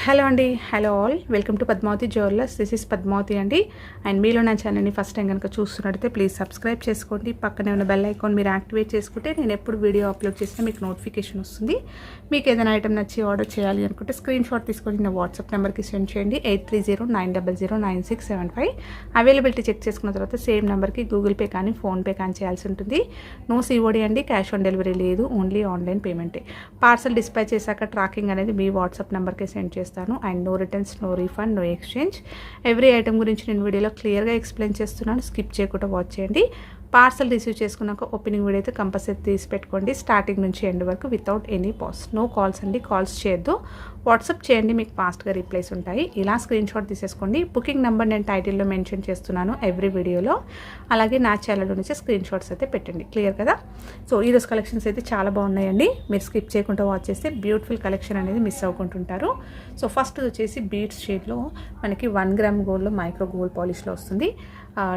Hello అండి, hello all, welcome to Padmavathi Jewellers. This is Padmavathi అండి. And మీలో నా ఛానల్ని ఫస్ట్ టైం కనుక చూస్తున్నట్టయితే ప్లీజ్ సబ్స్క్రైబ్ చేసుకోండి. పక్కనే ఉన్న బెల్ ఐకాన్ మీరు యాక్టివేట్ చేసుకుంటే నేను ఎప్పుడు వీడియో అప్లోడ్ చేసినా మీకు నోటిఫికేషన్ వస్తుంది. మీకు ఏదైనా ఐటమ్ నచ్చి ఆర్డర్ చేయాలి అనుకుంటే స్క్రీన్ షాట్ తీసుకొని నా వాట్సాప్ నెంబర్కి సెండ్ చేయండి. 8309009675. అవైలబిలిటీ చెక్ చేసుకున్న తర్వాత సేమ్ నెంబర్కి గూగుల్ పే కానీ ఫోన్పే కానీ చేయాల్సి ఉంటుంది. నో సిఓడి అండి, క్యాష్ ఆన్ డెలివరీ లేదు, ఓన్లీ ఆన్లైన్ పేమెంటే. పార్సల్ డిస్పాచ్ చేశాక ట్రాకింగ్ అనేది మీ వాట్సాప్ నెంబర్కి సెండ్ చేస్తాను. And no returns, no refund, no exchange. Every item గురించి నేను వీడియోలో క్లియర్గా ఎక్స్ప్లెయిన్ చేస్తున్నాను. స్కిప్ చేయకుండా వాచ్ చేయండి. పార్సల్ రిసీవ్ చేసుకున్నాక ఓపెనింగ్ వీడియో అయితే కంపల్సరీ తీసి పెట్టుకోండి, స్టార్టింగ్ నుంచి ఎండ్ వరకు without any pause. No calls అండి, కాల్స్ చేయొద్దు. వాట్సాప్ చేయండి, మీకు ఫాస్ట్గా రిప్లైస్ ఉంటాయి. ఇలా స్క్రీన్ షాట్ తీసేసుకోండి. బుకింగ్ నెంబర్ నేను టైటిల్లో మెన్షన్ చేస్తున్నాను ఎవ్రీ వీడియోలో. అలాగే నా ఛానల్లో నుంచి స్క్రీన్ షాట్స్ అయితే పెట్టండి. క్లియర్ కదా? సో ఈరోజు కలెక్షన్స్ అయితే చాలా బాగున్నాయండి. మీరు స్కిప్ చేయకుండా వాచ్ చేస్తే బ్యూటిఫుల్ కలెక్షన్ అనేది మిస్ అవ్వకుంటుంటారు. సో ఫస్ట్ వచ్చేసి బీడ్స్ షేడ్లో మనకి 1 గ్రామ్ గోల్డ్లో మైక్రో గోల్డ్ పాలిష్లో వస్తుంది.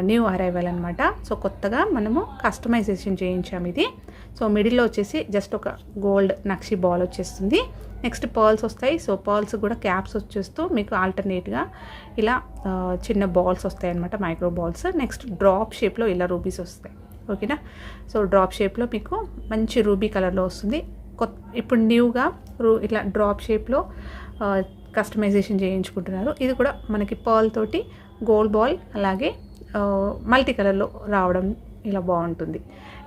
న్యూ అరైవల్ అనమాట. సో కొత్తగా మనము కస్టమైజేషన్ చేయించాము ఇది. సో మిడిల్లో వచ్చేసి జస్ట్ ఒక గోల్డ్ నక్షి బాల్ వచ్చేస్తుంది. నెక్స్ట్ పర్ల్స్ వస్తాయి. సో పర్ల్స్ కూడా క్యాప్స్ వచ్చేస్తూ మీకు ఆల్టర్నేట్గా ఇలా చిన్న బాల్స్ వస్తాయి అనమాట, మైక్రో బాల్స్. నెక్స్ట్ డ్రాప్ షేప్లో ఇలా రూబీస్ వస్తాయి. ఓకేనా? సో డ్రాప్ షేప్లో మీకు మంచి రూబీ కలర్లో వస్తుంది. ఇప్పుడు న్యూగా ఇట్లా డ్రాప్ షేప్లో కస్టమైజేషన్ చేయించుకుంటున్నారు. ఇది కూడా మనకి పర్ల్ తోటి గోల్డ్ బాల్ అలాగే మల్టీ కలర్లో రావడం ఇలా బాగుంటుంది.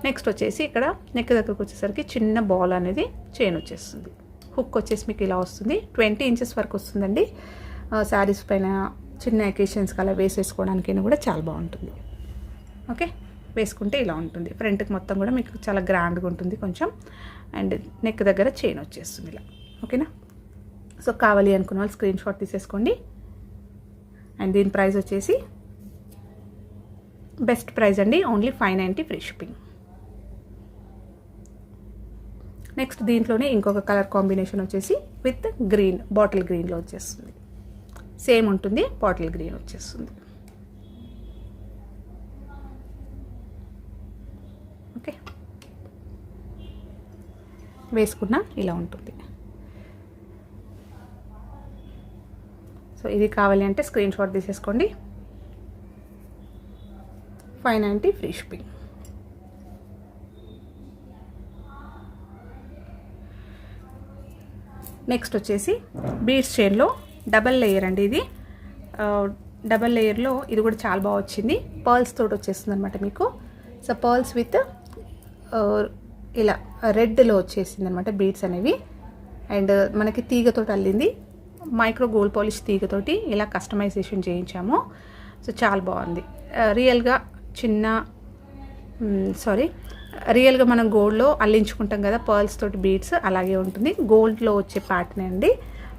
నెక్స్ట్ వచ్చేసి ఇక్కడ నెక్ దగ్గరకు వచ్చేసరికి చిన్న బాల్ అనేది చైన్ వచ్చేస్తుంది. హుక్ వచ్చేసి మీకు ఇలా వస్తుంది. 20 ఇంచెస్ వరకు వస్తుందండి. శారీస్ పైన చిన్న అకేషన్స్కి అలా వేసేసుకోవడానికి కూడా చాలా బాగుంటుంది. ఓకే, వేసుకుంటే ఇలా ఉంటుంది. ఫ్రంట్కి మొత్తం కూడా మీకు చాలా గ్రాండ్గా ఉంటుంది కొంచెం. అండ్ నెక్ దగ్గర చైన్ వచ్చేస్తుంది ఇలా. ఓకేనా? సో కావాలి అనుకున్న వాళ్ళు స్క్రీన్ షాట్ తీసేసుకోండి. అండ్ దీని ప్రైస్ వచ్చేసి బెస్ట్ ప్రైస్ అండి, ఓన్లీ 590 ఫ్రీ షిప్పింగ్. నెక్స్ట్ దీంట్లోనే ఇంకొక కలర్ కాంబినేషన్ వచ్చేసి విత్ గ్రీన్, బాటిల్ గ్రీన్లో వచ్చేస్తుంది. సేమ్ ఉంటుంది, బాటిల్ గ్రీన్ వచ్చేస్తుంది. ఓకే, వేసుకున్న ఇలా ఉంటుంది. సో ఇది కావాలి అంటే స్క్రీన్ షాట్ తీసేసుకోండి. 590 ఫ్రీ షిప్పింగ్. నెక్స్ట్ వచ్చేసి బీడ్స్ చైన్లో డబల్ లేయర్ అండి. ఇది డబల్ లేయర్లో ఇది కూడా చాలా బాగా వచ్చింది. పర్ల్స్ తోటి వచ్చేస్తుంది అనమాట మీకు. సో పర్ల్స్ విత్ ఇలా రెడ్లో వచ్చేసింది అనమాట బీడ్స్ అనేవి. అండ్ మనకి తీగతోటి అల్లింది, మైక్రో గోల్డ్ పాలిష్ తీగతోటి ఇలా కస్టమైజేషన్ చేయించాము. సో చాలా బాగుంది. రియల్గా మనం గోల్డ్లో అల్లించుకుంటాం కదా పర్ల్స్ తోటి బీడ్స్, అలాగే ఉంటుంది. గోల్డ్లో వచ్చే ప్యాటర్న్ అండి.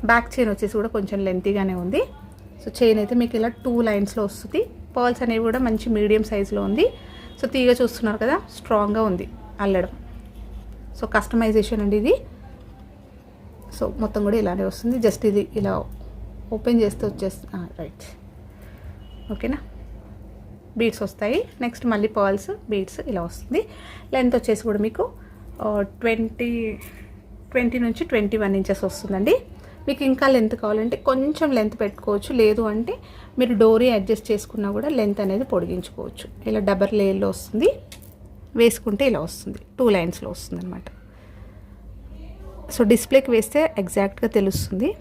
బ్యాక్ చైన్ వచ్చేసి కూడా కొంచెం లెంతీగానే ఉంది. సో చైన్ అయితే మీకు ఇలా 2 లైన్స్లో వస్తుంది. పర్ల్స్ అనేవి కూడా మంచి మీడియం సైజులో ఉంది. సో తీగ చూస్తున్నారు కదా, స్ట్రాంగ్గా ఉంది అల్లడం. సో కస్టమైజేషన్ అండి ఇది. సో మొత్తం కూడా ఇలానే వస్తుంది. జస్ట్ ఇది ఇలా ఓపెన్ చేస్తే వచ్చేస్తుంది. రైట్, ఓకేనా? బీడ్స్ వస్తాయి. నెక్స్ట్ మళ్ళీ పర్ల్స్ బీడ్స్ ఇలా వస్తుంది. లెంత్ వచ్చేసి కూడా మీకు 20 నుంచి 21 ఇంచెస్ వస్తుందండి. మీకు ఇంకా లెంత్ కావాలంటే కొంచెం లెంత్ పెట్టుకోవచ్చు, లేదు అంటే మీరు డోరీ అడ్జస్ట్ చేసుకున్నా కూడా లెంత్ అనేది పొడిగించుకోవచ్చు. ఇలా డబల్ లేయర్లో వస్తుంది. వేసుకుంటే ఇలా వస్తుంది, 2 లైన్స్లో వస్తుంది అనమాట. సో డిస్ప్లేకి వేస్తే ఎగ్జాక్ట్గా తెలుస్తుంది.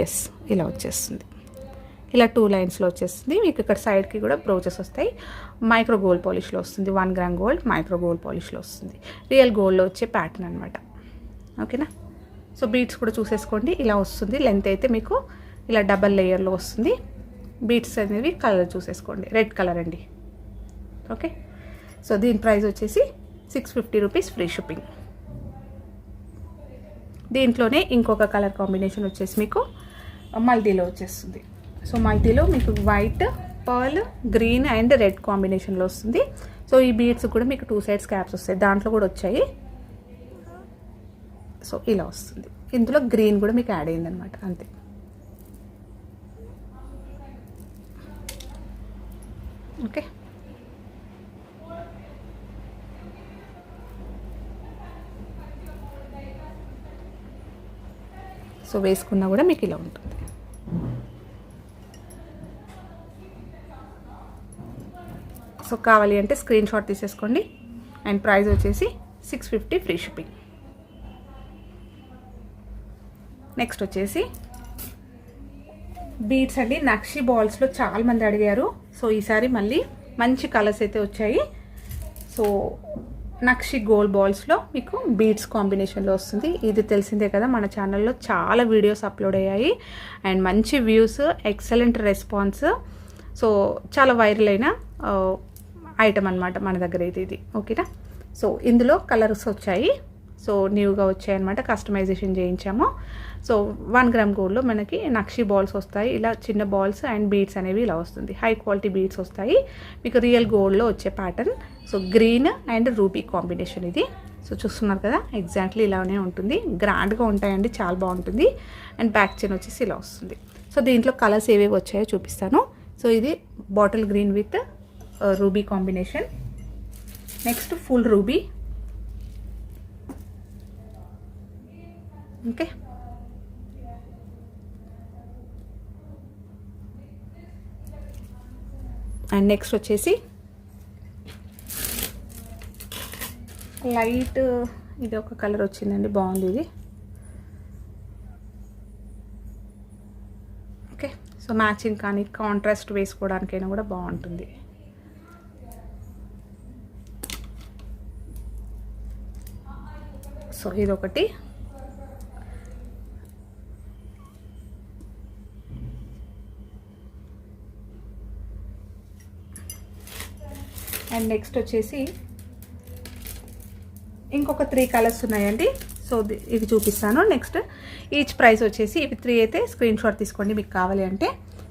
ఎస్, ఇలా వచ్చేస్తుంది. ఇలా 2 లైన్స్లో వచ్చేస్తుంది. మీకు ఇక్కడ సైడ్కి కూడా బ్రోచెస్ వస్తాయి. మైక్రో గోల్డ్ పాలిష్లో వస్తుంది. 1 గ్రామ్ గోల్డ్ మైక్రో గోల్డ్ పాలిష్లో వస్తుంది. రియల్ గోల్డ్లో వచ్చే ప్యాటర్న్ అనమాట. ఓకేనా? సో బీడ్స్ కూడా చూసేసుకోండి, ఇలా వస్తుంది. లెంత్ అయితే మీకు ఇలా డబల్ లేయర్లో వస్తుంది. బీడ్స్ అనేవి కలర్ చూసేసుకోండి, రెడ్ కలర్ అండి. ఓకే, సో దీని ప్రైస్ వచ్చేసి 650 రూపీస్ ఫ్రీ షిప్పింగ్. దీంట్లోనే ఇంకొక కలర్ కాంబినేషన్ వచ్చేసి మీకు మల్టీలో వచ్చేస్తుంది. సో మల్టీలో మీకు white, pearl, green and red కాంబినేషన్లో వస్తుంది. సో ఈ బీడ్స్ కూడా మీకు 2 సైడ్స్ క్యాప్స్ వస్తాయి, దాంట్లో కూడా వచ్చాయి. సో ఇలా వస్తుంది. ఇందులో గ్రీన్ కూడా మీకు యాడ్ అయిందనమాట, అంతే. ఓకే, సో వేసుకున్నా కూడా మీకు ఇలా ఉంటుంది. సో కావాలి అంటే స్క్రీన్ షాట్ తీసేసుకోండి. అండ్ ప్రైస్ వచ్చేసి 650 ఫ్రీ షిప్పింగ్. నెక్స్ట్ వచ్చేసి బీడ్స్ అండి. నక్షి బాల్స్లో చాలామంది అడిగారు. సో ఈసారి మళ్ళీ మంచి కలర్స్ అయితే వచ్చాయి. సో నక్షి గోల్డ్ బాల్స్లో మీకు బీడ్స్ కాంబినేషన్లో వస్తుంది. ఇది తెలిసిందే కదా, మన ఛానల్లో చాలా వీడియోస్ అప్లోడ్ అయ్యాయి అండ్ మంచి వ్యూస్, ఎక్సలెంట్ రెస్పాన్స్. సో చాలా వైరల్ అయిన ఐటమ్ అనమాట మన దగ్గర అయితే ఇది. ఓకేనా. సో ఇందులో కలర్స్ వచ్చాయి. సో న్యూగా వచ్చాయన్నమాట, కస్టమైజేషన్ చేయించాము. సో 1 గ్రామ్ గోల్డ్లో మనకి నక్షి బాల్స్ వస్తాయి. ఇలా చిన్న బాల్స్ అండ్ బీడ్స్ అనేవి ఇలా వస్తుంది. హై క్వాలిటీ బీడ్స్ వస్తాయి మీకు, రియల్ గోల్డ్లో వచ్చే pattern. So green and ruby combination ఇది. సో చూస్తున్నారు కదా, ఎగ్జాక్ట్లీ ఇలానే ఉంటుంది. గ్రాండ్గా ఉంటాయండి, చాలా బాగుంటుంది. అండ్ బ్యాక్ చైన్ వచ్చేసి ఇలా వస్తుంది. సో దీంట్లో కలర్స్ ఏవేవి వచ్చాయో చూపిస్తాను. సో ఇది bottle green with ruby combination. Next full ruby. Okay. And next వచ్చేసి లైట్, ఇది ఒక కలర్ వచ్చిందండి, బాగుంది ఇది. ఓకే. సో మ్యాచింగ్ కానీ కాంట్రాస్ట్ వేసుకోవడానికైనా కూడా బాగుంటుంది. సో ఇదొకటి. అండ్ నెక్స్ట్ వచ్చేసి ఇంకొక 3 కలర్స్ ఉన్నాయండి. సో ఇవి చూపిస్తాను. నెక్స్ట్ ఈచ్ ప్రైస్ వచ్చేసి ఇవి 3 అయితే స్క్రీన్ షాట్ తీసుకోండి మీకు కావాలి అంటే.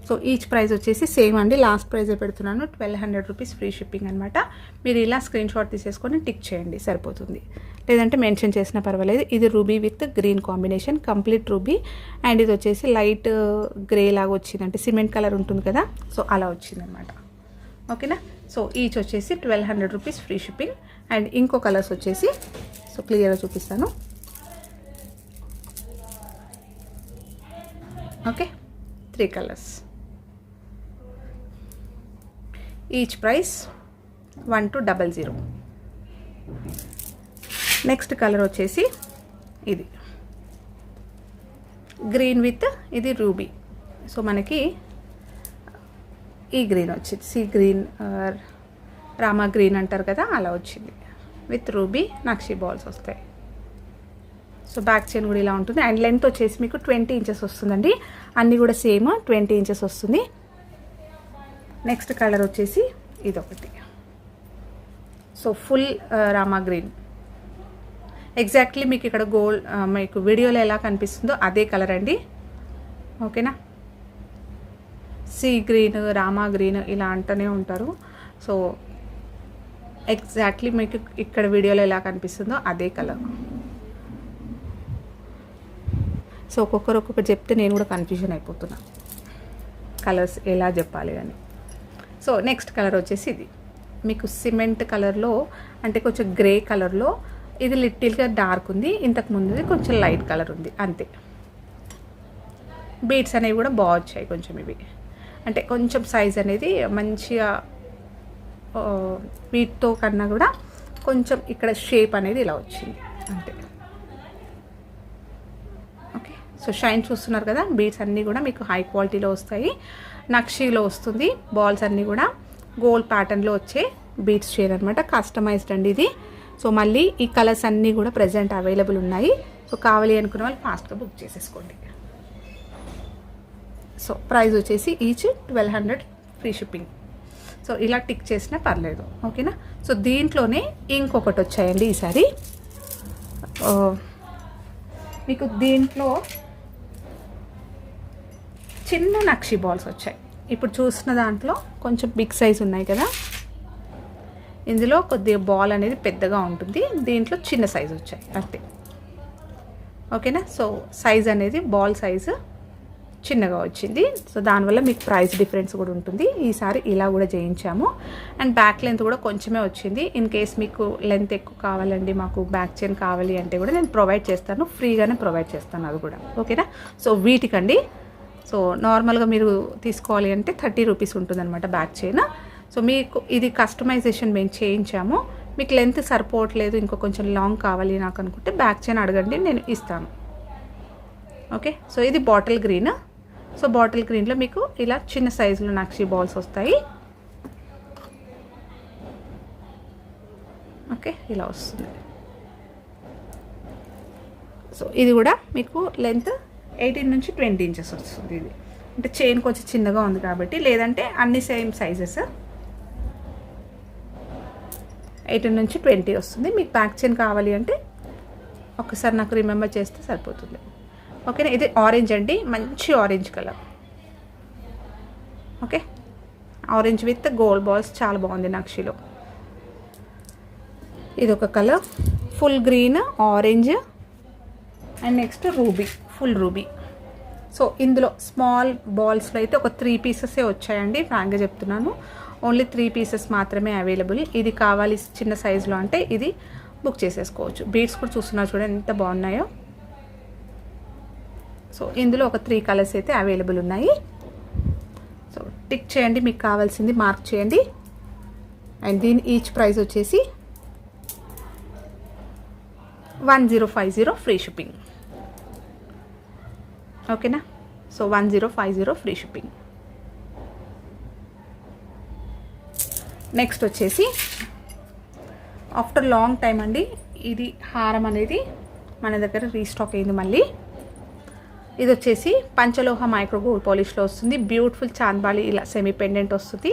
సో ఈచ్ ప్రైస్ వచ్చేసి సేమ్ అండి, లాస్ట్ ప్రైజే పెడుతున్నాను, 1200 రూపీస్ ఫ్రీ షిప్పింగ్ అనమాట. మీరు ఇలా స్క్రీన్ షాట్ తీసేసుకొని టిక్ చేయండి సరిపోతుంది, లేదంటే మెన్షన్ చేసినా పర్వాలేదు. ఇది ruby with green combination, complete ruby. And ఇది వచ్చేసి లైట్ గ్రే లాగా వచ్చింది, అంటే సిమెంట్ కలర్ ఉంటుంది కదా, సో అలా వచ్చిందనమాట. ఓకేనా. సో ఈచ్ వచ్చేసి 1200 రూపీస్ ఫ్రీ షిప్పింగ్. అండ్ ఇంకో కలర్స్ వచ్చేసి సో క్లియర్గా చూపిస్తాను. Okay, 3 colours. Each price 1200. Next colour వచ్చేసి ఇది గ్రీన్ విత్ ఇది రూబీ. సో మనకి ఈ గ్రీన్ వచ్చింది, సీ గ్రీన్, రామా గ్రీన్ అంటారు కదా, అలా వచ్చింది. విత్ రూబీ నక్షి బాల్స్ వస్తాయి. సో బ్యాక్ చైన్ కూడా ఇలా ఉంటుంది. అండ్ లెంత్ వచ్చేసి మీకు 20 ఇంచెస్ వస్తుందండి. అన్నీ కూడా సేమ్ 20 ఇంచెస్ వస్తుంది. నెక్స్ట్ కలర్ వచ్చేసి ఇదొకటి. So full Rama green, exactly మీకు ఇక్కడ గోల్డ్ మీకు వీడియోలో ఎలా కనిపిస్తుందో అదే కలర్ అండి. ఓకేనా. సీ గ్రీన్, రామా గ్రీన్ ఇలా అంటూనే ఉంటారు. సో ఎగ్జాక్ట్లీ మీకు ఇక్కడ వీడియోలో ఎలా కనిపిస్తుందో అదే కలర్. సో ఒక్కొక్కరు చెప్తే నేను కూడా కన్ఫ్యూజన్ అయిపోతున్నా కలర్స్ ఎలా చెప్పాలి అని. సో నెక్స్ట్ కలర్ వచ్చేసి ఇది మీకు సిమెంట్ కలర్లో, అంటే కొంచెం గ్రే కలర్లో. ఇది లిటిల్గా డార్క్ ఉంది, ఇంతకు ముందుది కొంచెం లైట్ కలర్ ఉంది అంతే. బీడ్స్ అనేవి కూడా బాగా వచ్చాయి కొంచెం. ఇవి అంటే కొంచెం సైజ్ అనేది మంచిగా వీటితో కన్నా కూడా కొంచెం ఇక్కడ షేప్ అనేది ఇలా వచ్చింది అంతే. ఓకే. సో షైన్ చూస్తున్నారు కదా, బీడ్స్ అన్నీ కూడా మీకు హై క్వాలిటీలో వస్తాయి. నక్షీలో వస్తుంది. బాల్స్ అన్నీ కూడా గోల్డ్ ప్యాటర్న్లో వచ్చే బీడ్స్ చైన్ అనమాట, కస్టమైజ్డ్ అండి ఇది. సో మళ్ళీ ఈ కలర్స్ అన్నీ కూడా ప్రజెంట్ అవైలబుల్ ఉన్నాయి. సో కావాలి అనుకున్న వాళ్ళు ఫాస్ట్గా బుక్ చేసేసుకోండి. సో ప్రైస్ వచ్చేసి ఈచ్ 1200 ఫ్రీ షిప్పింగ్. సో ఇలా టిక్ చేసినా పర్లేదు. ఓకేనా. సో దీంట్లోనే ఇంకొకటి వచ్చాయండి ఈసారి మీకు. దీంట్లో చిన్న నక్షి బాల్స్ వచ్చాయి. ఇప్పుడు చూసిన దాంట్లో కొంచెం బిగ్ సైజ్ ఉన్నాయి కదా, ఇందులో కొద్దిగా బాల్ అనేది పెద్దగా ఉంటుంది, దీంట్లో చిన్న సైజు వచ్చాయి అంతే. ఓకేనా. సో సైజ్ అనేది బాల్ సైజు చిన్నగా వచ్చింది. సో దానివల్ల మీకు ప్రైస్ డిఫరెన్స్ కూడా ఉంటుంది. ఈసారి ఇలా కూడా చేయించాము. అండ్ బ్యాక్ లెంత్ కూడా కొంచెమే వచ్చింది. ఇన్ కేస్ మీకు లెంత్ ఎక్కువ కావాలండి, మాకు బ్యాక్ చైన్ కావాలి అంటే కూడా నేను ప్రొవైడ్ చేస్తాను, ఫ్రీగానే ప్రొవైడ్ చేస్తాను అది కూడా. ఓకేనా. సో వీటికండి, సో నార్మల్గా మీరు తీసుకోవాలి అంటే 30 రూపీస్ ఉంటుందన్నమాట బ్యాక్ చైన్. సో మీకు ఇది కస్టమైజేషన్ మేము చేయించాము. మీకు లెంత్ సరిపోవట్లేదు, ఇంకో కొంచెం లాంగ్ కావాలి నాకు అనుకుంటే బ్యాక్ చైన్ అడగండి, నేను ఇస్తాను. ఓకే. సో ఇది బాటిల్ గ్రీన్. సో బాటిల్ గ్రీన్లో మీకు ఇలా చిన్న సైజులో నక్షి బాల్స్ వస్తాయి. ఓకే, ఇలా వస్తుంది. సో ఇది కూడా మీకు లెంత్ 18 నుంచి 20 ఇంచెస్ వస్తుంది. ఇది అంటే చైన్ కొంచెం చిన్నగా ఉంది కాబట్టి, లేదంటే అన్ని సేమ్ సైజెస్ 18 నుంచి 20 వస్తుంది. మీకు బ్యాక్ చైన్ కావాలి అంటే ఒకసారి నాకు రిమెంబర్ చేస్తే సరిపోతుంది. ఓకేనా. ఇది ఆరెంజ్ అండి, మంచి orange colour. Okay, orange with gold balls, చాలా బాగుంది నక్షిలో. ఇది ఒక colour, full green, orange and next ruby, full ruby. So ఇందులో స్మాల్ బాల్స్లో అయితే ఒక 3 పీసెసే వచ్చాయండి, ఫ్రాంక్గా చెప్తున్నాను. ఓన్లీ 3 పీసెస్ మాత్రమే అవైలబుల్. ఇది కావాలి చిన్న సైజులో అంటే ఇది బుక్ చేసేసుకోవచ్చు. బీడ్స్ కూడా చూస్తున్నారు చూడండి ఎంత బాగున్నాయో. సో ఇందులో ఒక 3 కలర్స్ అయితే అవైలబుల్ ఉన్నాయి. సో టిక్ చేయండి, మీకు కావాల్సింది మార్క్ చేయండి. అండ్ దీని ఈచ్ ప్రైస్ వచ్చేసి 1050 ఫ్రీ షిప్పింగ్. ఓకేనా. So 1050 free shipping. నెక్స్ట్ వచ్చేసి ఆఫ్టర్ లాంగ్ టైం అండి, ఇది హారం అనేది మన దగ్గర రీస్టాక్ అయింది మళ్ళీ. ఇది వచ్చేసి పంచలోహ మైక్రో గోల్డ్ పాలిష్లో వస్తుంది. బ్యూటిఫుల్ చాంద్బాలి ఇలా సెమీ పెండెంట్ వస్తుంది.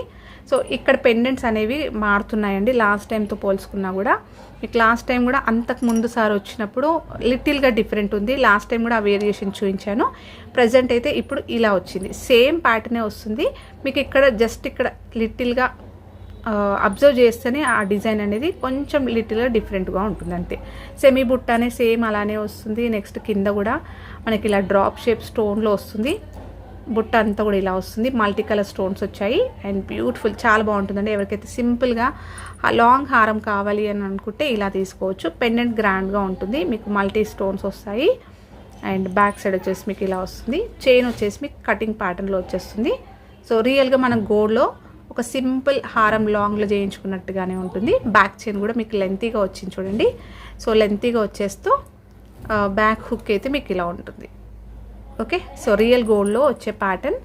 సో ఇక్కడ పెండెంట్స్ అనేవి మారుతున్నాయండి లాస్ట్ టైంతో పోల్చుకున్నా కూడా. మీకు లాస్ట్ టైం కూడా అంతకు ముందు సారి వచ్చినప్పుడు లిటిల్గా డిఫరెంట్ ఉంది. లాస్ట్ టైం కూడా ఆ వేరియేషన్ చూపించాను. ప్రజెంట్ అయితే ఇప్పుడు ఇలా వచ్చింది, సేమ్ ప్యాటర్నే వస్తుంది. మీకు ఇక్కడ జస్ట్ ఇక్కడ లిటిల్గా అబ్జర్వ్ చేస్తేనే ఆ డిజైన్ అనేది కొంచెం లిటిల్గా డిఫరెంట్గా ఉంటుంది అంతే. సెమీ బుట్టానే సేమ్ అలానే వస్తుంది. నెక్స్ట్ కింద కూడా మనకి ఇలా డ్రాప్ షేప్ స్టోన్లో వస్తుంది. బుట్ట అంతా కూడా ఇలా వస్తుంది, మల్టీ కలర్ స్టోన్స్ వచ్చాయి. అండ్ బ్యూటిఫుల్, చాలా బాగుంటుందండి. ఎవరికైతే సింపుల్గా లాంగ్ హారం కావాలి అని అనుకుంటే ఇలా తీసుకోవచ్చు. పెండెంట్ గ్రాండ్గా ఉంటుంది, మీకు మల్టీ స్టోన్స్ వస్తాయి. అండ్ బ్యాక్ సైడ్ వచ్చేసి మీకు ఇలా వస్తుంది. చైన్ వచ్చేసి మీకు కటింగ్ ప్యాటర్న్లో వచ్చేస్తుంది. సో రియల్గా మనం గోల్డ్లో ఒక సింపుల్ హారం లాంగ్లో చేయించుకున్నట్టుగానే ఉంటుంది. బ్యాక్ చైన్ కూడా మీకు లెంతీగా వచ్చింది చూడండి. సో లెంతీగా వచ్చేస్తూ బ్యాక్ హుక్ అయితే మీకు ఇలా ఉంటుంది. ఓకే. సో రియల్ గోల్డ్లో వచ్చే ప్యాటర్న్.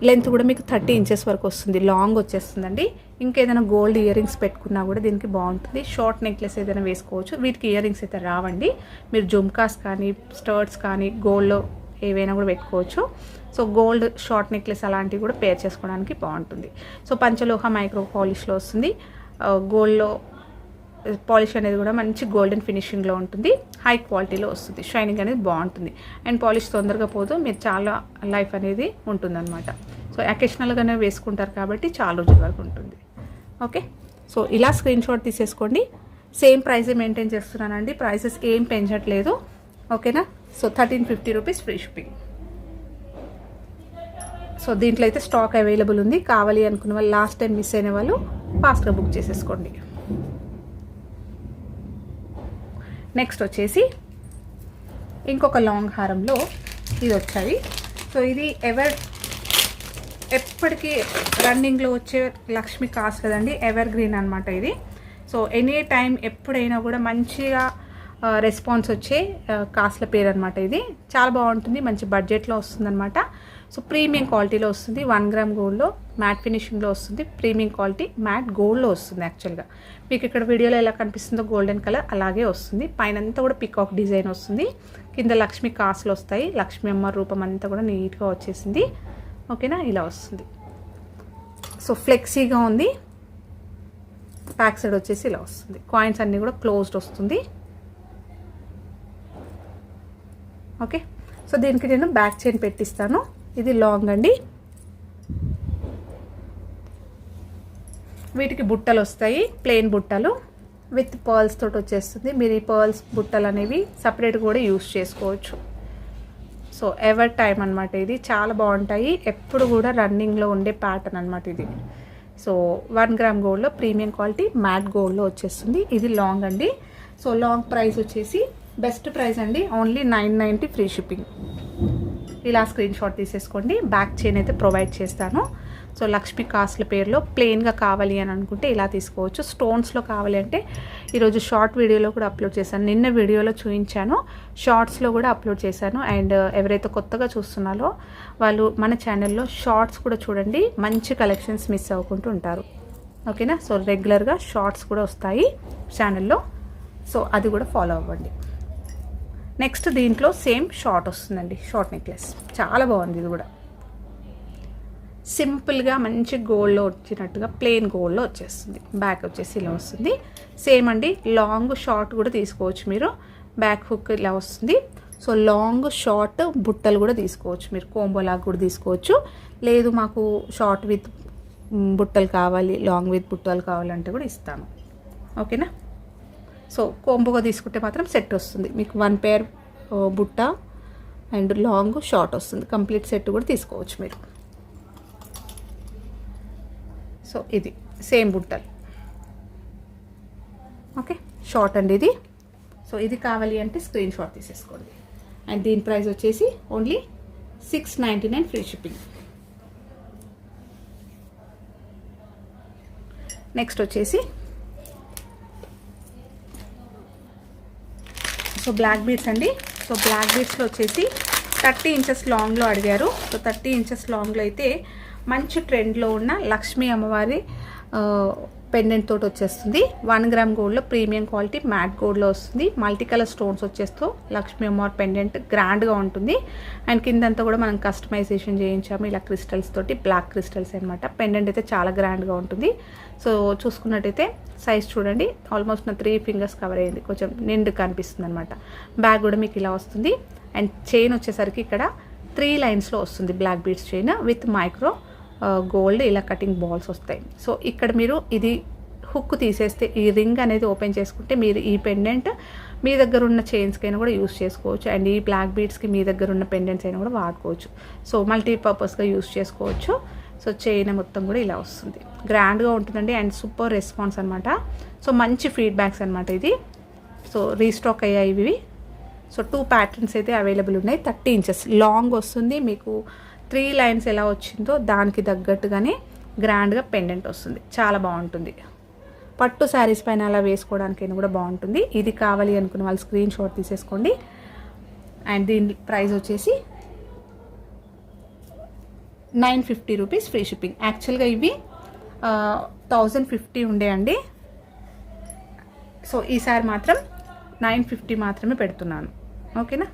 లెంత్ కూడా మీకు 30 ఇంచెస్ వరకు వస్తుంది, లాంగ్ వచ్చేస్తుందండి. ఇంకేదైనా గోల్డ్ ఇయర్ రింగ్స్ పెట్టుకున్నా కూడా దీనికి బాగుంటుంది. షార్ట్ నెక్లెస్ ఏదైనా వేసుకోవచ్చు. వీటికి ఇయర్ రింగ్స్ అయితే రావండి. మీరు జుమ్కాస్ కానీ స్టర్ట్స్ కానీ గోల్డ్లో ఏవైనా కూడా పెట్టుకోవచ్చు. సో గోల్డ్ షార్ట్ నెక్లెస్ అలాంటివి కూడా పేర్ చేసుకోవడానికి బాగుంటుంది. సో పంచలోహ మైక్రో పాలిష్లో వస్తుంది. గోల్డ్లో పాలిష్ అనేది కూడా మంచి గోల్డెన్ ఫినిషింగ్లో ఉంటుంది. హై క్వాలిటీలో వస్తుంది. షైనింగ్ అనేది బాగుంటుంది. అండ్ పాలిష్ తొందరగా పోదు, మీరు చాలా లైఫ్ అనేది ఉంటుందన్నమాట. సో అకేషనల్గానే వేసుకుంటారు కాబట్టి చాలా రోజుల వరకు ఉంటుంది. ఓకే. సో ఇలా స్క్రీన్ షాట్ తీసేసుకోండి. సేమ్ ప్రైసే మెయింటైన్ చేస్తున్నానండి, ప్రైసెస్ ఏం పెంచట్లేదు. ఓకేనా. So 1350 rupees free shipping. So దీంట్లో అయితే స్టాక్ అవైలబుల్ ఉంది. కావాలి అనుకున్న వాళ్ళు, లాస్ట్ టైం మిస్ అయిన వాళ్ళు ఫాస్ట్గా బుక్ చేసేసుకోండి. నెక్స్ట్ వచ్చేసి ఇంకొక లాంగ్ హారంలో ఇది వచ్చాయి. సో ఇది ఎప్పటికీ రన్నింగ్లో వచ్చే లక్ష్మి కాస్ట్ కదండి, ఎవర్ గ్రీన్ అనమాట ఇది. సో ఎనీ టైం ఎప్పుడైనా కూడా మంచిగా రెస్పాన్స్ వచ్చే కాస్ట్ల పేరు అనమాట. ఇది చాలా బాగుంటుంది, మంచి బడ్జెట్లో వస్తుందన్నమాట. సో ప్రీమియం క్వాలిటీలో వస్తుంది. 1 గ్రామ్ గోల్డ్లో మ్యాట్ ఫినిషింగ్లో వస్తుంది. ప్రీమియం క్వాలిటీ మ్యాట్ గోల్డ్లో వస్తుంది. యాక్చువల్గా మీకు ఇక్కడ వీడియోలో ఎలా కనిపిస్తుందో గోల్డెన్ కలర్ అలాగే వస్తుంది. పైన అంతా కూడా పికాక్ డిజైన్ వస్తుంది. కింద లక్ష్మి కాసులు వస్తాయి. లక్ష్మీ అమ్మ రూపం అంతా కూడా నీట్గా వచ్చేసింది. ఓకేనా. ఇలా వస్తుంది. సో ఫ్లెక్సీగా ఉంది. బ్యాక్ సైడ్ వచ్చేసి ఇలా వస్తుంది. కాయిన్స్ అన్నీ కూడా క్లోజ్డ్ వస్తుంది. ఓకే. సో దీనికి నేను బ్యాక్ చైన్ పెట్టిస్తాను. ఇది లాంగ్ అండి. వీటికి బుట్టలు వస్తాయి, ప్లెయిన్ బుట్టలు విత్ పర్ల్స్ తోటి వచ్చేస్తుంది. మీరు ఈ పర్ల్స్ బుట్టలు అనేవి సపరేట్ కూడా యూస్ చేసుకోవచ్చు. సో సో ఎవర్ టైం అనమాట. ఇది చాలా బాగుంటాయి, ఎప్పుడు కూడా రన్నింగ్లో ఉండే ప్యాటర్న్ అనమాట ఇది. సో 1 గ్రామ్ గోల్డ్లో ప్రీమియం క్వాలిటీ మ్యాట్ గోల్డ్లో వచ్చేస్తుంది. ఇది లాంగ్ అండి. సో లాంగ్ ప్రైస్ వచ్చేసి బెస్ట్ ప్రైస్ అండి, ఓన్లీ 990 ఫ్రీ షిప్పింగ్. ఇలా స్క్రీన్ షాట్ తీసేసుకోండి. బ్యాక్ చైన్ అయితే ప్రొవైడ్ చేస్తాను. సో లక్ష్మీ కాస్ట్ల పేరులో ప్లెయిన్గా కావాలి అని అనుకుంటే ఇలా తీసుకోవచ్చు. స్టోన్స్లో కావాలి అంటే ఈరోజు షార్ట్ వీడియోలో కూడా అప్లోడ్ చేశాను, నిన్న వీడియోలో చూపించాను, షార్ట్స్లో కూడా అప్లోడ్ చేశాను. అండ్ ఎవరైతే కొత్తగా చూస్తున్నారో వాళ్ళు మన ఛానల్లో షార్ట్స్ కూడా చూడండి, మంచి కలెక్షన్స్ మిస్ అవ్వకుంటూ ఉంటారు. ఓకేనా. సో రెగ్యులర్గా షార్ట్స్ కూడా వస్తాయి ఛానల్లో, సో అది కూడా ఫాలో అవ్వండి. నెక్స్ట్ దీంట్లో సేమ్ షార్ట్ వస్తుందండి, షార్ట్ నెక్లెస్ చాలా బాగుంది. ఇది కూడా సింపుల్గా మంచి గోల్డ్లో వచ్చినట్టుగా ప్లెయిన్ గోల్డ్లో వచ్చేస్తుంది. బ్యాక్ వచ్చేసి ఇలా వస్తుంది. సేమ్ అండి, లాంగ్ షార్ట్ కూడా తీసుకోవచ్చు మీరు. బ్యాక్ హుక్ ఇలా వస్తుంది. సో లాంగ్ షార్ట్ బుట్టలు కూడా తీసుకోవచ్చు మీరు, కోంబోలాగా కూడా తీసుకోవచ్చు. లేదు మాకు షార్ట్ విత్ బుట్టలు కావాలి, లాంగ్ విత్ బుట్టలు కావాలంటే కూడా ఇస్తాను. ఓకేనా. సో కోంబోగా తీసుకుంటే మాత్రం సెట్ వస్తుంది మీకు, 1 పేర్ బుట్ట అండ్ లాంగ్ షార్ట్ వస్తుంది. కంప్లీట్ సెట్ కూడా తీసుకోవచ్చు మీరు. సో ఇది సేమ్ బుట్టలు. ఓకే, షార్ట్ అండి ఇది. సో ఇది కావాలి అంటే స్క్రీన్ షాట్ తీసేసుకోండి. అండ్ దీని ప్రైస్ వచ్చేసి ఓన్లీ 699 ఫ్రీ షిప్పింగ్. నెక్స్ట్ వచ్చేసి సో బ్లాక్ బీడ్స్ అండి. సో బ్లాక్ బీడ్స్లో వచ్చేసి 30 ఇంచెస్ లాంగ్లో అడిగారు. సో 30 ఇంచెస్ లాంగ్లో అయితే మంచి ట్రెండ్లో ఉన్న లక్ష్మీ అమ్మవారి పెండెంట్ తోటి వచ్చేస్తుంది. 1 గ్రామ్ గోల్డ్లో ప్రీమియం క్వాలిటీ మ్యాట్ గోల్డ్లో వస్తుంది. మల్టీ కలర్ స్టోన్స్ వచ్చేస్తూ లక్ష్మీ అమ్మవారి పెండెంట్ గ్రాండ్గా ఉంటుంది. అండ్ కిందంతా కూడా మనం కస్టమైజేషన్ చేయించాము ఇలా క్రిస్టల్స్ తోటి, బ్లాక్ క్రిస్టల్స్ అనమాట. పెండెంట్ అయితే చాలా గ్రాండ్గా ఉంటుంది. సో చూసుకున్నట్టయితే సైజ్ చూడండి, ఆల్మోస్ట్ నా 3 ఫింగర్స్ కవర్ అయ్యింది, కొంచెం నిండు కనిపిస్తుంది అనమాట. బ్యాగ్ కూడా మీకు ఇలా వస్తుంది. అండ్ చైన్ వచ్చేసరికి ఇక్కడ 3 లైన్స్లో వస్తుంది black beads chain with micro gold ఇలా కటింగ్ బాల్స్ వస్తాయి. సో ఇక్కడ మీరు ఇది హుక్ తీసేస్తే ఈ రింగ్ అనేది ఓపెన్ చేసుకుంటే మీరు ఈ పెండెంట్ మీ దగ్గర ఉన్న చైన్స్కైనా కూడా యూస్ చేసుకోవచ్చు. అండ్ ఈ బ్లాక్ బీడ్స్కి మీ దగ్గర ఉన్న పెండెంట్స్ అయినా కూడా వాడుకోవచ్చు. సో మల్టీపర్పస్గా యూస్ చేసుకోవచ్చు. సో చైన్ మొత్తం కూడా ఇలా వస్తుంది, గ్రాండ్గా ఉంటుందండి. అండ్ సూపర్ రెస్పాన్స్ అనమాట. సో మంచి ఫీడ్బ్యాక్స్ అనమాట ఇది. సో రీస్టాక్ అయ్యాయి ఇవి. సో 2 ప్యాటర్న్స్ అయితే అవైలబుల్ ఉన్నాయి. 30 ఇంచెస్ లాంగ్ వస్తుంది మీకు. 3 లైన్స్ ఎలా వచ్చిందో దానికి తగ్గట్టుగానే గ్రాండ్గా పెండెంట్ వస్తుంది, చాలా బాగుంటుంది. పట్టు శారీస్ పైన అలా వేసుకోవడానికైనా కూడా బాగుంటుంది. ఇది కావాలి అనుకున్న వాళ్ళు స్క్రీన్ షాట్ తీసేసుకోండి. అండ్ దీని ప్రైస్ వచ్చేసి 950 రూపీస్ ఫ్రీ షిప్పింగ్. యాక్చువల్గా ఇవి 1050 ఉండే అండి. సో ఈసారి మాత్రం 950 మాత్రమే పెడుతున్నాను. ఓకేనా.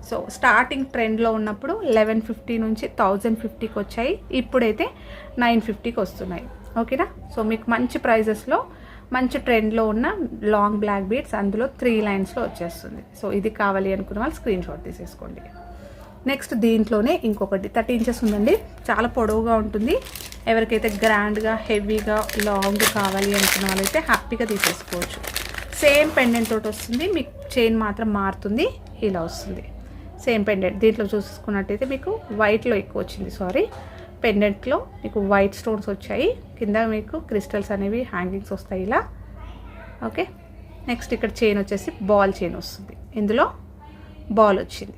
సో స్టార్టింగ్ ట్రెండ్లో ఉన్నప్పుడు 1150 నుంచి 1050కి వచ్చాయి, ఇప్పుడైతే 950కి వస్తున్నాయి. ఓకేనా. సో మీకు మంచి ప్రైజెస్లో మంచి ట్రెండ్లో ఉన్న లాంగ్ బ్లాక్ బీడ్స్ అందులో 3 లైన్స్లో వచ్చేస్తుంది. సో ఇది కావాలి అనుకున్న వాళ్ళు స్క్రీన్ షాట్ తీసేసుకోండి. నెక్స్ట్ దీంట్లోనే ఇంకొకటి 30 ఇంచెస్ ఉందండి, చాలా పొడవుగా ఉంటుంది. ఎవరికైతే గ్రాండ్గా హెవీగా లాంగ్ కావాలి అనుకున్న వాళ్ళైతే హ్యాపీగా తీసేసుకోవచ్చు. సేమ్ పెండెంట్ తోటి వస్తుంది, మీకు చైన్ మాత్రం మారుతుంది, ఇలా వస్తుంది సేమ్ పెండెంట్. దీంట్లో చూసుకున్నట్టయితే మీకు వైట్లో ఎక్కువ వచ్చింది, సారీ, పెండెంట్లో మీకు వైట్ స్టోన్స్ వచ్చాయి, కింద మీకు క్రిస్టల్స్ అనేవి హ్యాంగింగ్స్ వస్తాయి ఇలా. ఓకే. నెక్స్ట్ ఇక్కడ చైన్ వచ్చేసి బాల్ చైన్ వస్తుంది, ఇందులో బాల్ వచ్చింది.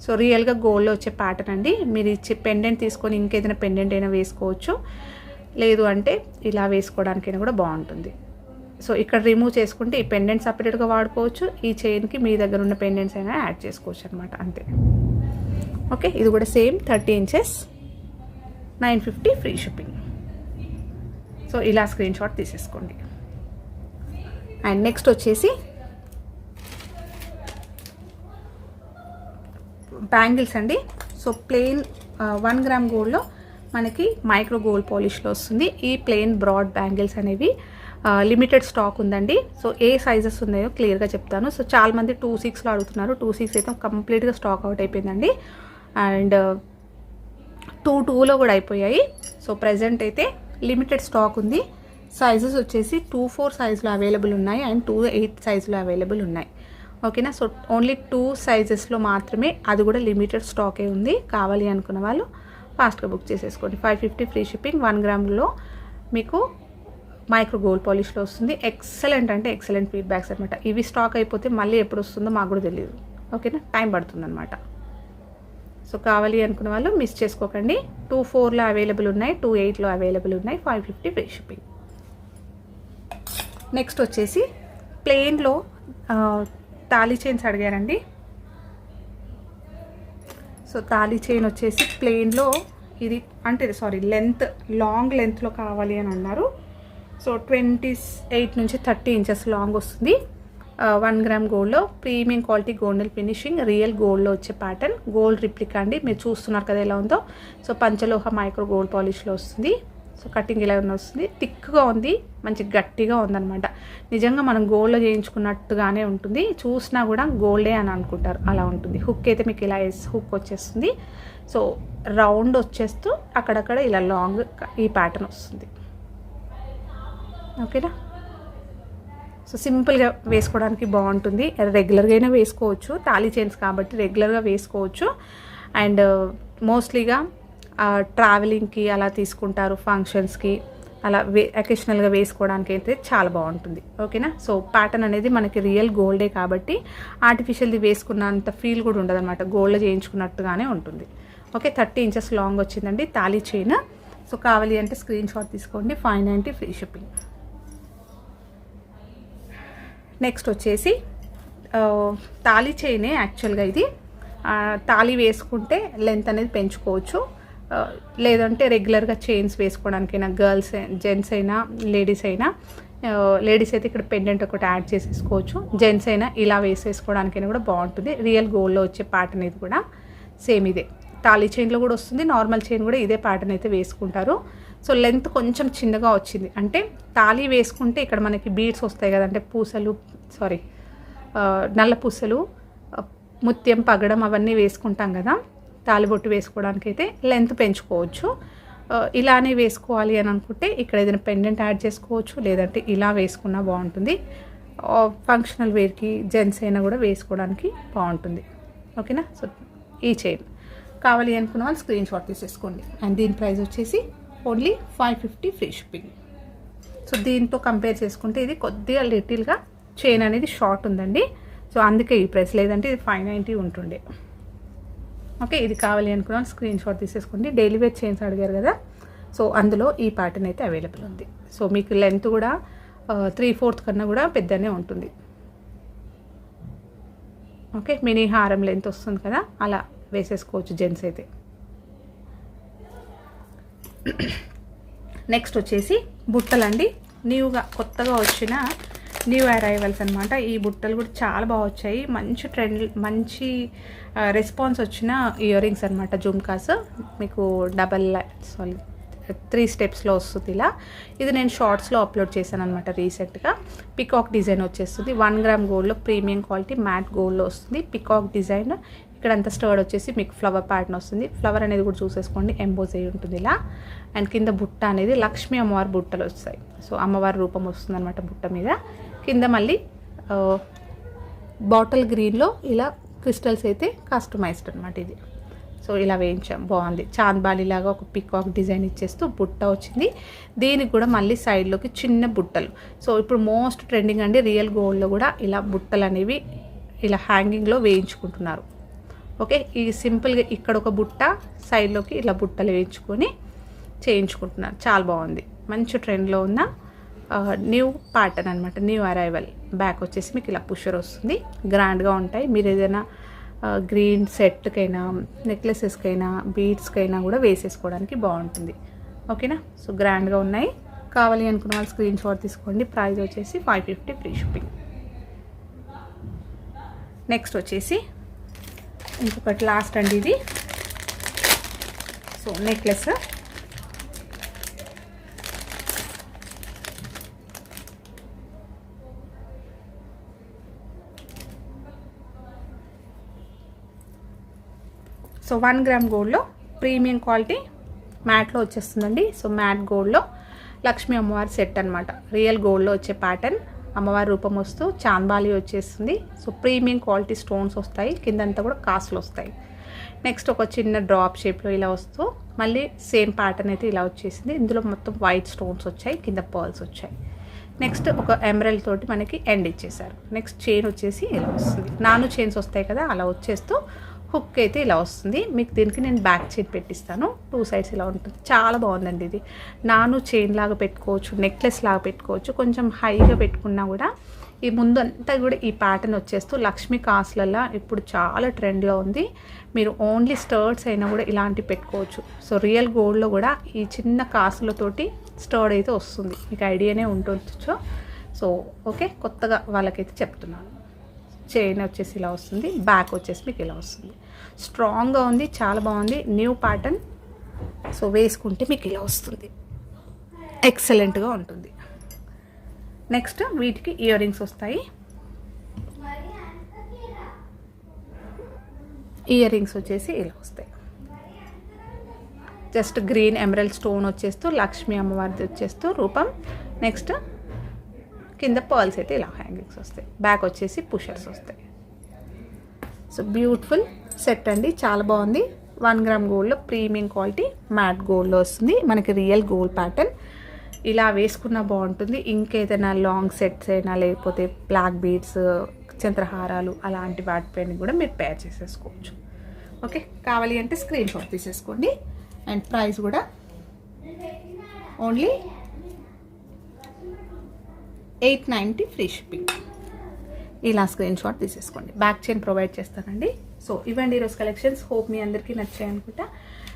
సో రియల్గా గోల్డ్లో వచ్చే ప్యాటర్న్ అండి. మీరు ఇచ్చే పెండెంట్ తీసుకొని ఇంకేదైనా పెండెంట్ అయినా వేసుకోవచ్చు, లేదు అంటే ఇలా వేసుకోవడానికైనా కూడా బాగుంటుంది. సో ఇక్కడ రిమూవ్ చేసుకుంటే ఈ పెండెంట్ సపరేట్గా వాడుకోవచ్చు, ఈ చైన్కి మీ దగ్గర ఉన్న పెండెంట్స్ అయినా యాడ్ చేసుకోవచ్చు అనమాట, అంతే. ఓకే. ఇది కూడా same 30 inches 950 free shipping. So ఇలా స్క్రీన్ షాట్ తీసేసుకోండి. అండ్ నెక్స్ట్ వచ్చేసి బ్యాంగిల్స్ అండి. సో ప్లెయిన్ 1 గ్రామ్ గోల్డ్లో మనకి మైక్రో గోల్డ్ పాలిష్లో వస్తుంది. ఈ ప్లెయిన్ బ్రాడ్ బ్యాంగిల్స్ అనేవి లిమిటెడ్ స్టాక్ ఉందండి. సో ఏ సైజెస్ ఉన్నాయో క్లియర్గా చెప్తాను. సో చాలామంది 26లో అడుగుతున్నారు, 26 అయితే కంప్లీట్గా స్టాక్ అవుట్ అయిపోయిందండి. అండ్ 22లో కూడా అయిపోయాయి. సో ప్రజెంట్ అయితే లిమిటెడ్ స్టాక్ ఉంది. సైజెస్ వచ్చేసి 24 సైజులో అవైలబుల్ ఉన్నాయి అండ్ 28 సైజులో అవైలబుల్ ఉన్నాయి. ఓకేనా. సో ఓన్లీ 2 సైజెస్లో మాత్రమే, అది కూడా లిమిటెడ్ స్టాకే ఉంది. కావాలి అనుకున్న వాళ్ళు ఫాస్ట్గా బుక్ చేసేసుకోండి. 550 ఫ్రీ షిప్పింగ్. 1 గ్రామ్లో మీకు మైక్రో గోల్డ్ పాలిష్లో వస్తుంది. ఎక్సలెంట్ అంటే ఎక్సలెంట్ ఫీడ్బ్యాక్స్ అనమాట. ఇవి స్టాక్ అయిపోతే మళ్ళీ ఎప్పుడు వస్తుందో మాకు కూడా తెలియదు. ఓకేనా, టైం పడుతుంది అనమాట. సో కావాలి అనుకున్న వాళ్ళు మిస్ చేసుకోకండి. 24లో అవైలబుల్ ఉన్నాయి, 28లో అవైలబుల్ ఉన్నాయి. 550 ఫ్రీ షిప్పింగ్. నెక్స్ట్ వచ్చేసి ప్లెయిన్లో తాళీ చైన్స్ అడిగారండి. సో తాళీ చైన్ వచ్చేసి ప్లెయిన్లో ఇది అంటే లెంత్ లాంగ్ లెంత్లో కావాలి అని అన్నారు. సో 28 నుంచి 30 ఇంచెస్ లాంగ్ వస్తుంది. 1 గ్రామ్ గోల్డ్లో premium quality golden finishing, real గోల్డ్లో వచ్చే ప్యాటర్న్. గోల్డ్ రిప్లికా అండి, మీరు చూస్తున్నారు కదా ఎలా ఉందో. సో పంచలోహ మైక్రో గోల్డ్ పాలిష్లో వస్తుంది. సో కటింగ్ ఇలా వస్తుంది, థిక్గా ఉంది, మంచి గట్టిగా ఉందన్నమాట. నిజంగా మనం గోల్డ్లో చేయించుకున్నట్టుగానే ఉంటుంది. చూసినా కూడా గోల్డే అని అనుకుంటారు, అలా ఉంటుంది. హుక్ అయితే మీకు ఇలా హుక్ వచ్చేస్తుంది. సో రౌండ్ వచ్చేస్తూ అక్కడక్కడ ఇలా లాంగ్ ఈ ప్యాటర్న్ వస్తుంది. ఓకేనా. సో సింపుల్గా వేసుకోవడానికి బాగుంటుంది. రెగ్యులర్గా అయినా వేసుకోవచ్చు, తాళీ చైన్స్ కాబట్టి రెగ్యులర్గా వేసుకోవచ్చు. అండ్ మోస్ట్లీగా ట్రావెలింగ్కి అలా తీసుకుంటారు, ఫంక్షన్స్కి అలా అకేషనల్గా వేసుకోవడానికి అయితే చాలా బాగుంటుంది. ఓకేనా. సో ప్యాటర్న్ అనేది మనకి రియల్ గోల్డే కాబట్టి ఆర్టిఫిషియల్ది వేసుకున్నంత ఫీల్ కూడా ఉండదు అనమాట, గోల్డ్లో చేయించుకున్నట్టుగానే ఉంటుంది. ఓకే, 30 ఇంచెస్ లాంగ్ వచ్చిందండి తాళీ చైన్. సో కావాలి అంటే స్క్రీన్ షాట్ తీసుకోండి. 590 ఫ్రీ షిప్పింగ్. నెక్స్ట్ వచ్చేసి తాళీ చైనే యాక్చువల్గా ఇది. తాళీ వేసుకుంటే లెంత్ అనేది పెంచుకోవచ్చు, లేదంటే రెగ్యులర్గా చైన్స్ వేసుకోవడానికైనా గర్ల్స్ జెంట్స్ అయినా లేడీస్ అయినా. లేడీస్ అయితే ఇక్కడ పెండెంట్ ఒకటి యాడ్ చేసేసుకోవచ్చు, జెంట్స్ అయినా ఇలా వేసేసుకోవడానికైనా కూడా బాగుంటుంది. రియల్ గోల్డ్లో వచ్చే ప్యాటర్న్ ఇది కూడా సేమ్ ఇదే. తాళీ చైన్లో కూడా వస్తుంది, నార్మల్ చైన్ కూడా ఇదే ప్యాటర్న్ అయితే వేసుకుంటారు. సో లెంత్ కొంచెం చిన్నగా వచ్చింది, అంటే తాళీ వేసుకుంటే ఇక్కడ మనకి బీడ్స్ వస్తాయి కదా, అంటే పూసలు నల్ల పూసలు, ముత్యం, పగడం అవన్నీ వేసుకుంటాం కదా, తాలిబొట్టు వేసుకోవడానికి అయితే లెంత్ పెంచుకోవచ్చు. ఇలానే వేసుకోవాలి అని అనుకుంటే ఇక్కడ ఏదైనా పెండెంట్ యాడ్ చేసుకోవచ్చు, లేదంటే ఇలా వేసుకున్నా బాగుంటుంది. ఫంక్షనల్ వేర్కి జెంట్స్ అయినా కూడా వేసుకోవడానికి బాగుంటుంది. ఓకేనా. సో ఈ చైన్ కావాలి అనుకున్న వాళ్ళు స్క్రీన్ షాట్ తీసేసుకోండి. అండ్ దీని ప్రైస్ వచ్చేసి ఓన్లీ 550 ఫ్రీ షిప్పింగ్. సో దీంతో కంపేర్ చేసుకుంటే ఇది కొద్దిగా లిటిల్గా చైన్ అనేది షార్ట్ ఉందండి. సో అందుకే ఈ ప్రైస్, లేదంటే ఇది 590 ఉంటుండే. ఓకే, ఇది కావాలి అనుకున్న స్క్రీన్ షాట్ తీసేసుకోండి. డైలీ వేర్ చైన్స్ అడిగారు కదా, సో అందులో ఈ ప్యాటర్న్ అయితే అవైలబుల్ ఉంది. సో మీకు లెంత్ కూడా 3/4 కన్నా కూడా పెద్దనే ఉంటుంది. ఓకే, మినీ హారం లెంత్ వస్తుంది కదా, అలా వేసేసుకోవచ్చు జెంట్స్ అయితే. నెక్స్ట్ వచ్చేసి బుట్టలండి. కొత్తగా వచ్చిన న్యూ అరైవల్స్ అనమాట. ఈ బుట్టలు కూడా చాలా బాగా వచ్చాయి, మంచి ట్రెండ్, మంచి రెస్పాన్స్ వచ్చిన ఇయర్ రింగ్స్ అనమాట. జుమ్కాస్ మీకు 3 స్టెప్స్లో వస్తుంది ఇలా. ఇది నేను షార్ట్స్లో అప్లోడ్ చేశాను అనమాట రీసెంట్గా. పికాక్ డిజైన్ వచ్చేస్తుంది. 1 గ్రామ్ గోల్డ్లో ప్రీమియం క్వాలిటీ మ్యాట్ గోల్డ్లో వస్తుంది. పికాక్ డిజైన్ ఇక్కడంతా స్టర్డ్ వచ్చేసి మీకు ఫ్లవర్ ప్యాటర్న్ వస్తుంది. ఫ్లవర్ అనేది కూడా చూసేసుకోండి, ఎంబోజ్ అయ్యి ఉంటుంది ఇలా. అండ్ కింద బుట్ట అనేది లక్ష్మీ అమ్మవారి బుట్టలు వస్తాయి. సో అమ్మవారి రూపం వస్తుంది అనమాట బుట్ట మీద. కింద మళ్ళీ బాటిల్ గ్రీన్లో ఇలా క్రిస్టల్స్ అయితే కస్టమైజ్డ్ అనమాట ఇది. సో ఇలా వేయించాం, బాగుంది. చాంద్బాలిలాగా ఒక పికాక్ డిజైన్ ఇచ్చేస్తూ బుట్ట వచ్చింది. దీనికి కూడా మళ్ళీ సైడ్లోకి చిన్న బుట్టలు. సో ఇప్పుడు మోస్ట్ ట్రెండింగ్ అండి, రియల్ గోల్డ్లో కూడా ఇలా బుట్టలు అనేవి ఇలా హ్యాంగింగ్లో వేయించుకుంటున్నారు. ఓకే, ఈ సింపుల్గా ఇక్కడ ఒక బుట్ట, సైడ్లోకి ఇలా బుట్టలు వేయించుకొని చేయించుకుంటున్నారు. చాలా బాగుంది, మంచి ట్రెండ్లో ఉన్న న్యూ ప్యాటర్న్ అనమాట, న్యూ అరైవల్. బ్యాక్ వచ్చేసి మీకు ఇలా పుషర్ వస్తుంది, గ్రాండ్గా ఉంటాయి. మీరు ఏదైనా గ్రీన్ సెట్కైనా, నెక్లెసెస్కైనా, బీడ్స్కైనా కూడా వేసేసుకోవడానికి బాగుంటుంది. ఓకేనా. సో గ్రాండ్గా ఉన్నాయి. కావాలి అనుకున్న వాళ్ళు స్క్రీన్ షాట్ తీసుకోండి. ప్రైస్ వచ్చేసి 550 ఫ్రీ షిప్పింగ్. నెక్స్ట్ వచ్చేసి ఇంకొకటి లాస్ట్ అండి ఇది. సో నెక్లెస్ సో 1 గ్రామ్ గోల్డ్లో ప్రీమియం క్వాలిటీ మ్యాట్లో వచ్చేస్తుందండి. సో మ్యాట్ గోల్డ్లో లక్ష్మీ అమ్మవారి సెట్ అనమాట, రియల్ గోల్డ్లో వచ్చే ప్యాటర్న్. అమ్మవారి రూపం వస్తూ చాంబాలి వచ్చేస్తుంది. సో ప్రీమియం క్వాలిటీ స్టోన్స్ వస్తాయి, కిందంతా కూడా కాసులు వస్తాయి. నెక్స్ట్ ఒక చిన్న డ్రాప్ షేప్లో ఇలా వస్తూ మళ్ళీ సేమ్ ప్యాటర్న్ అయితే ఇలా వచ్చేసింది. ఇందులో మొత్తం వైట్ స్టోన్స్ వచ్చాయి, కింద పర్ల్స్ వచ్చాయి. నెక్స్ట్ ఒక ఎమరల్డ్ తోటి మనకి ఎండ్ ఇచ్చేసారు. నెక్స్ట్ చైన్ వచ్చేసి ఇలా వస్తుంది. 4 చైన్స్ వస్తాయి కదా, అలా వచ్చేస్తూ హుక్ అయితే ఇలా వస్తుంది. మీకు దీనికి నేను బ్యాక్ చైన్ పెట్టిస్తాను. 2 సైడ్స్ ఇలా ఉంటుంది. చాలా బాగుందండి ఇది. 4 చైన్ లాగా పెట్టుకోవచ్చు, నెక్లెస్ లాగా పెట్టుకోవచ్చు. కొంచెం హైగా పెట్టుకున్నా కూడా ఈ ముందు అంతా కూడా ఈ ప్యాటర్న్ వచ్చేస్తూ లక్ష్మీ కాసులల్లో ఇప్పుడు చాలా ట్రెండ్లో ఉంది. మీరు ఓన్లీ స్టర్డ్స్ అయినా కూడా ఇలాంటివి పెట్టుకోవచ్చు. సో రియల్ గోల్డ్లో కూడా ఈ చిన్న కాసులతోటి స్టర్డ్ అయితే వస్తుంది. మీకు ఐడియానే ఉండొచ్చు. సో ఓకే, కొత్తగా వాళ్ళకైతే చెప్తున్నాను. చైన్ వచ్చేసి ఇలా వస్తుంది, బ్యాక్ వచ్చేసి మీకు ఇలా వస్తుంది. స్ట్రాంగ్గా ఉంది, చాలా బాగుంది, న్యూ ప్యాటర్న్. సో వేసుకుంటే మీకు ఇలా వస్తుంది, ఎక్సలెంట్గా ఉంటుంది. నెక్స్ట్ వీటికి ఇయర్ రింగ్స్ వస్తాయి. ఇయర్ రింగ్స్ వచ్చేసి ఇలా వస్తాయి. జస్ట్ గ్రీన్ ఎమరల్డ్ స్టోన్ వచ్చేస్తూ లక్ష్మీ అమ్మవారిది వచ్చేస్తూ రూపం. నెక్స్ట్ కింద పర్ల్స్ అయితే ఇలా హ్యాంగింగ్స్ వస్తాయి. బ్యాక్ వచ్చేసి పుషర్స్ వస్తాయి. సో బ్యూటిఫుల్ సెట్ అండి, చాలా బాగుంది. 1 గ్రామ్ గోల్డ్లో ప్రీమియం క్వాలిటీ మ్యాట్ గోల్డ్లో వస్తుంది. మనకి రియల్ గోల్డ్ ప్యాటర్న్. ఇలా వేసుకున్న బాగుంటుంది. ఇంకేదైనా లాంగ్ సెట్స్ అయినా లేకపోతే బ్లాక్ బీడ్స్, చంద్రహారాలు అలాంటి వాటిపైన కూడా మీరు పేర్ చేసేసుకోవచ్చు. ఓకే, కావాలి అంటే స్క్రీన్ షాట్ తీసేసుకోండి. అండ్ ప్రైస్ కూడా ఓన్లీ 890 ఫ్రీ షిప్పింగ్. ఇలా స్క్రీన్ షాట్ తీసేసుకోండి. బ్యాక్ చైన్ ప్రొవైడ్ చేస్తానండి. సో ఇవ్వండి ఈరోజు కలెక్షన్స్. హోప్ మీ అందరికీ నచ్చాయి అనుకుంటా.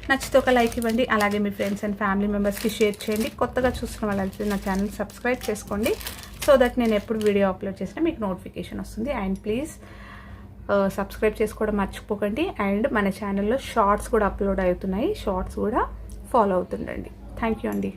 నచ్చితే ఒక లైక్ ఇవ్వండి. అలాగే మీ ఫ్రెండ్స్ అండ్ ఫ్యామిలీ మెంబర్స్కి షేర్ చేయండి. కొత్తగా చూస్తున్న వాళ్ళైతే నా ఛానల్ సబ్స్క్రైబ్ చేసుకోండి. సో దట్ నేను ఎప్పుడు వీడియో అప్లోడ్ చేసినా మీకు నోటిఫికేషన్ వస్తుంది. అండ్ ప్లీజ్ సబ్స్క్రైబ్ చేసుకోవడం మర్చిపోకండి. అండ్ మన ఛానల్లో షార్ట్స్ కూడా అప్లోడ్ అవుతున్నాయి. షార్ట్స్ కూడా ఫాలో అవుతుండండి. థ్యాంక్ యూ అండి.